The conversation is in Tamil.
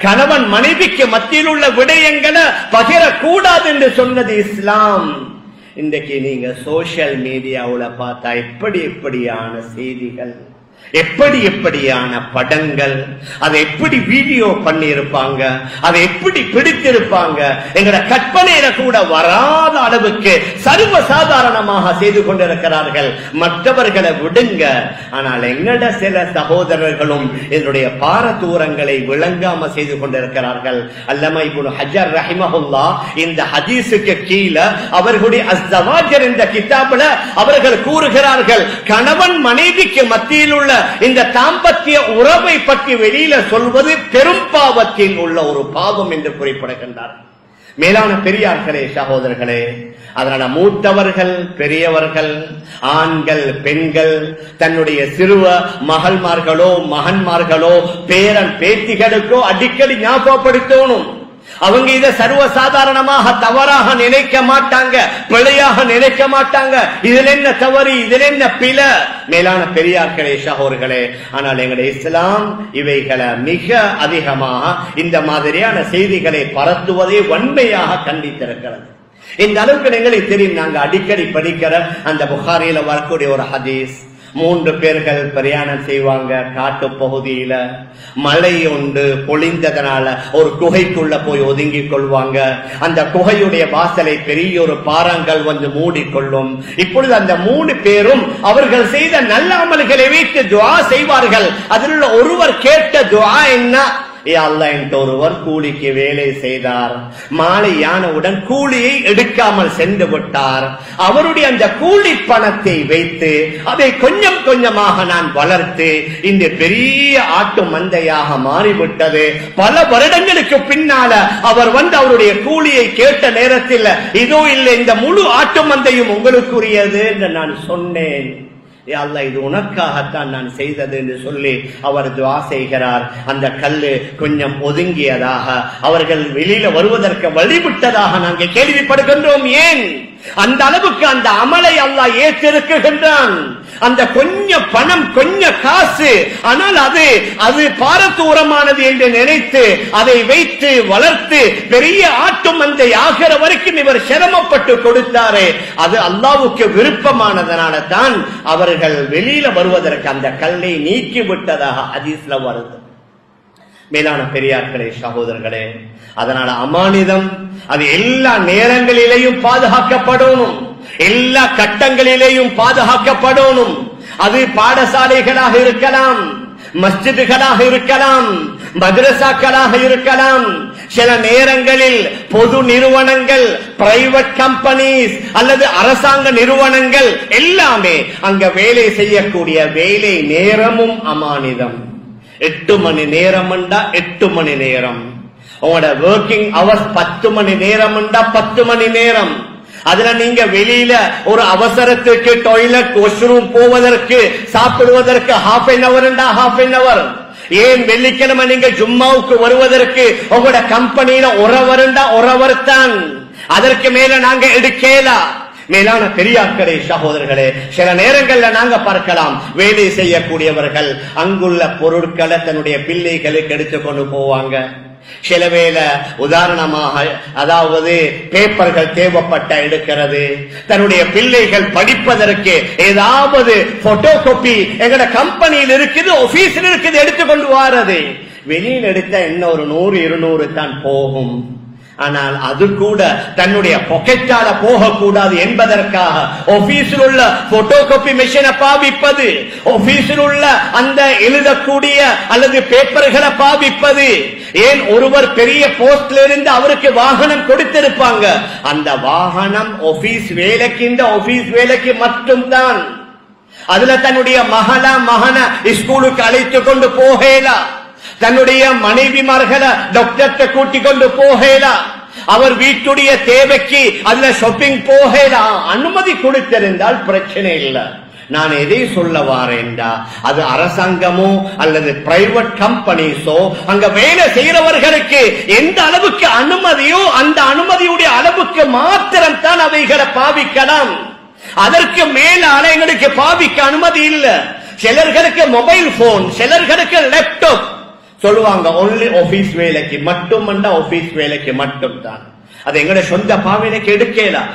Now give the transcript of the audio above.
கணவன் மனைவிக்கு மத்தியில் உள்ள விடயங்களை பகிரக்கூடாது என்று சொன்னது இஸ்லாம். இன்றைக்கு நீங்க சோசியல் மீடியாவுல பார்த்தா எப்படியான செய்திகள், எப்படியான படங்கள், அதை எப்படி வீடியோ பண்ணி இருப்பாங்க, அதை எப்படி பிடித்திருப்பாங்க, எங்கட கற்பனையில கூட வராத அளவுக்கு சர்வசாதாரணமாக செய்து கொண்டிருக்கிறார்கள். மற்றவர்களை விடுங்க, ஆனால் எங்கட சில சகோதரர்களும் இதனுடைய பாரதூரங்களை விளங்காம செய்து கொண்டிருக்கிறார்கள். அல்லமா இப்னு ஹஜர் ரஹிமஹுல்லாஹ் இந்த ஹதீஸுக்கு கீழே அவர்களுடைய அஸ்ஸவாஜர் என்ற கிதாபில் அவர்கள் கூறுகிறார்கள், கணவன் மனைவிக்கு மத்தியில் உள்ள இந்த தாம்பத்திய உறவை பற்றி வெளியில சொல்வது பெரும் பாவத்தில் உள்ள ஒரு பாவம் என்று குறிப்பிடுகின்றார். மேலான பெரியார்களே, சகோதரர்களே, அதனால மூத்தவர்கள், பெரியவர்கள், ஆண்கள், பெண்கள் தன்னுடைய சிறுவ மகள்மார்களோ மகன்மார்களோ பேரன் பேத்திகளுக்கோ அடிக்கடி ஞாபகப்படுத்தணும். அவங்க இதை சர்வசாதாரணமாக தவறாக நினைக்க மாட்டாங்க, பிழையாக நினைக்க மாட்டாங்க. இதில் என்ன தவறு, இதில் என்ன பிழ? மேலான பெரியார்களே, சகோதரர்களே, ஆனால் எங்களுடைய இஸ்லாம் இவைகளை மிக அதிகமாக இந்த மாதிரியான செய்திகளை பரத்துவதை வன்மையாக கண்டித்திருக்கிறது. இந்த அளவுக்கு எங்களுக்கு தெரியும். நாங்க அடிக்கடி படிக்கிற அந்த புகாரியில வரக்கூடிய ஒரு ஹதீஸ், 3 பேர்கள் பிரயாணம் செய்வாங்க. காட்டு பகுதியில மழை ஒன்று பொழிந்ததனால ஒரு குகைக்குள்ள போய் ஒதுங்கிக் கொள்வாங்க. அந்த குகையுடைய வாசலை பெரிய ஒரு பாறாங்கல் வந்து மூடிக்கொள்ளும். இப்பொழுது அந்த 3 பேரும் அவர்கள் செய்த நல்ல அமல்களை வைத்து துஆ செய்வார்கள். அதில் ஒருவர் கேட்ட துஆ என்ன? ஒருவர் கூலிக்கு வேலை செய்தார், மாலை யானவுடன் கூலியை எடுக்காமல் சென்று விட்டார். அவருடைய அந்த கூலி பணத்தை வைத்து அதை கொஞ்சம் கொஞ்சமாக நான் வளர்த்து இந்த பெரிய ஆட்டு மந்தையாக மாறிவிட்டது. பல வருடங்களுக்கு பின்னால அவர் வந்து அவருடைய கூலியை கேட்ட நேரத்தில், இதோ இல்லை, இந்த முழு ஆட்டு மந்தையும் உங்களுக்குரியது என்று நான் சொன்னேன். அல்லாஹ், இது உனக்காகத்தான் நான் செய்தது என்று சொல்லி அவர் துஆ செய்கிறார். அந்த கல்லு கொஞ்சம் ஒதுங்கியதாக, அவர்கள் வெளியில வருவதற்கு வழிவிட்டதாக நாங்கள் கேள்விப்படுகின்றோம். ஏன்? அந்த அளவுக்கு அந்த அமலை அல்லாஹ் ஏற்றிருக்கின்றான். அந்த கொஞ்ச பணம், கொஞ்ச காசு, ஆனால் அது பாரதூரமானது என்று நினைத்து அதை வைத்து வளர்த்து பெரிய ஆட்டு மந்தை ஆகிற வரைக்கும் இவர் சிரமப்பட்டு கொடுத்தாரே, அது அல்லாஹ்வுக்கு விருப்பமானதனால தான் அவர்கள் வெளியில வருவதற்கு அந்த கல்லை நீக்கி விட்டதாக ஹதீஸ்ல வருது. மேலான பெரியார்களே, சகோதரர்களே, அதனால அமானிதம் அது எல்லா நேரங்களிலேயும் பாதுகாக்கப்படணும், எல்லா கட்டங்களிலேயும் பாதுகாக்கப்படணும். அது பாடசாலைகளாக இருக்கலாம், மஸ்ஜிதுகளாக இருக்கலாம், மதரசாக்களாக இருக்கலாம், சில நேரங்களில் பொது நிறுவனங்கள், பிரைவேட் கம்பெனிஸ் அல்லது அரசாங்க நிறுவனங்கள் எல்லாமே அங்க வேலை செய்யக்கூடிய வேலை நேரமும் அமானிதம். 8 மணி நேரம் 8 மணி நேரம். உங்களோட ஒர்க்கிங் ஹவர்ஸ் 10 மணி நேரம் 10 மணி நேரம். அதுல நீங்க வெளியில ஒரு அவசரத்துக்கு டாய்லெட், வாஷ்ரூம் போவதற்கு, சாப்பிடுவதற்கு half an hour. ஏன் வெள்ளிக்கிழமை நீங்க ஜும்மாவுக்கு வருவதற்கு உங்களோட கம்பெனியில ஒரு அவர் தான். அதற்கு மேல நாங்க எடுக்கலாம். மேலான பெரியார்களே, சகோதரர்களே, சில நேரங்கள்ல நாங்க பார்க்கலாம், வேலை செய்யக்கூடியவர்கள் அங்குள்ள பொருட்களை தன்னுடைய பிள்ளைகளுக்கு எடுத்துக்கொண்டு போவாங்க. சில வேளை உதாரணமாக, அதாவது பேப்பர்கள் தேவைப்பட்ட எடுக்கிறது, தன்னுடைய பிள்ளைகள் படிப்பதற்கு ஏதாவது போட்டோ காப்பி எங்கட கம்பெனியில் இருக்குது, ஆபீஸில் இருக்குது, எடுத்துக்கொண்டு வாரது. வெளியில் எடுத்த என்ன ஒரு 100-200 தான் போகும். ஆனால் அது கூட தன்னுடைய பாக்கெட்டால போகக்கூடாது என்பதற்காக ஆபீஸில் உள்ள போட்டோ காப்பி மெஷினை பாவிப்பது, ஆபீஸில் உள்ள அந்த எழுதக்கூடிய அல்லது பேப்பர்களை பாவிப்பது. ஏன்? ஒருவர் பெரிய போஸ்ட்ல இருந்து அவருக்கு வாகனம் கொடுத்திருப்பாங்க, அந்த வாகனம் ஆபீஸ் வேலைக்கு, இந்த ஆபீஸ் வேலைக்கு மட்டும்தான். அதுல தன்னுடைய மகனை ஸ்கூலுக்கு அழைத்து கொண்டு போகலாம், தன்னுடைய மனைவிமார்களை டாக்டர்கிட்ட கூட்டிக் கொண்டு போகலாம், அவர் வீட்டுடைய தேவைக்கு அதுல ஷாப்பிங் போகலாம். அனுமதி கொடுத்திருந்தால் பிரச்சனை இல்லை. நான் எதை சொல்ல வாரேன்டா, அது அரசாங்கமோ அல்லது பிரைவேட் கம்பெனிஸோ அங்க வேலை செய்யறவர்களுக்கு எந்த அளவுக்கு அனுமதியோ அந்த அனுமதியுடைய அளவுக்கு மாத்திரம் தான் அவைகளை பாவிக்கலாம். அதற்கு மேலான எங்களுக்கு பாவிக்க அனுமதி இல்லை. சிலர்களுக்கு மொபைல் போன், சிலர்களுக்கு லேப்டாப், சொல்லுவாங்க ஒன்லி ஆபீஸ் வேலைக்கு மட்டும், ஆபீஸ் வேலைக்கு மட்டும் தான். அது எங்கட சொந்த பாவனைக்கு எடுக்கலாம்.